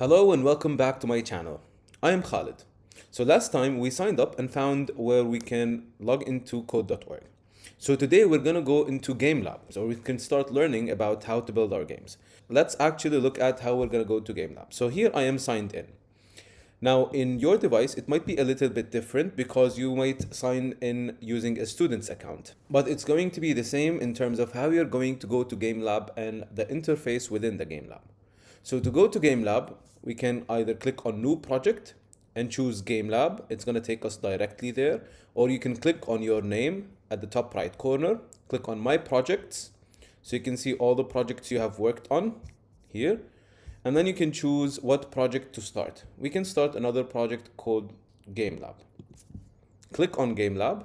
Hello and welcome back to my channel. I am Khalid. So last time we signed up and found where we can log into code.org. So today we're going to go into Game Lab, so we can start learning about how to build our games. Let's actually look at how we're going to go to Game Lab. So here I am signed in. Now in your device, it might be a little bit different because you might sign in using a student's account, but it's going to be the same in terms of how you're going to go to Game Lab and the interface within the Game Lab. So to go to Game Lab, we can either click on New Project and choose Game Lab. It's going to take us directly there. Or you can click on your name at the top right corner, click on My Projects. So you can see all the projects you have worked on here. And then you can choose what project to start. We can start another project called Game Lab. Click on Game Lab.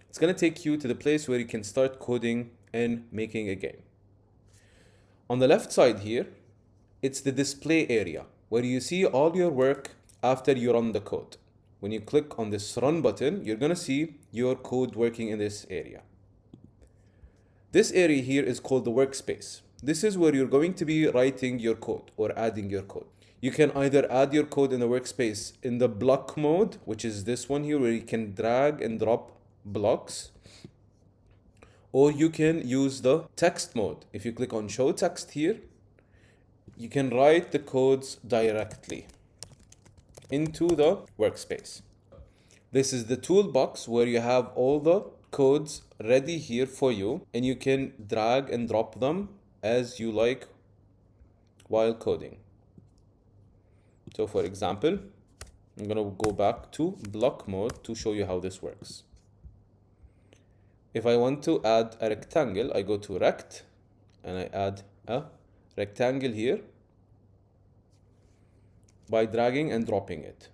It's going to take you to the place where you can start coding and making a game. On the left side here, it's the display area where you see all your work after you run the code. When you click on this run button, you're going to see your code working in this area. This area here is called the Workspace. This is where you're going to be writing your code or adding your code. You can either add your code in the Workspace in the block mode, which is this one here where you can drag and drop blocks, or you can use the text mode. If you click on show text here, you can write the codes directly into the Workspace. This is the toolbox where you have all the codes ready here for you, and you can drag and drop them as you like while coding. So for example, I'm going to go back to block mode to show you how this works. If I want to add a rectangle, I go to rect and I add a rectangle here by dragging and dropping it.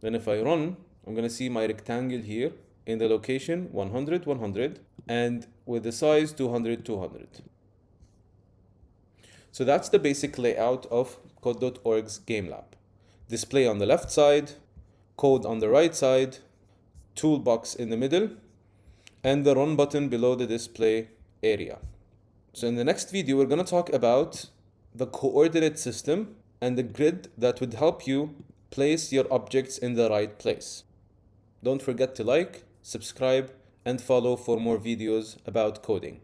Then if I run, I'm going to see my rectangle here in the location 100, 100 and with the size 200, 200. So that's the basic layout of code.org's Game Lab. Display on the left side, code on the right side, toolbox in the middle, and the run button below the display area. So in the next video, we're going to talk about the coordinate system and the grid that would help you place your objects in the right place. Don't forget to like, subscribe, and follow for more videos about coding.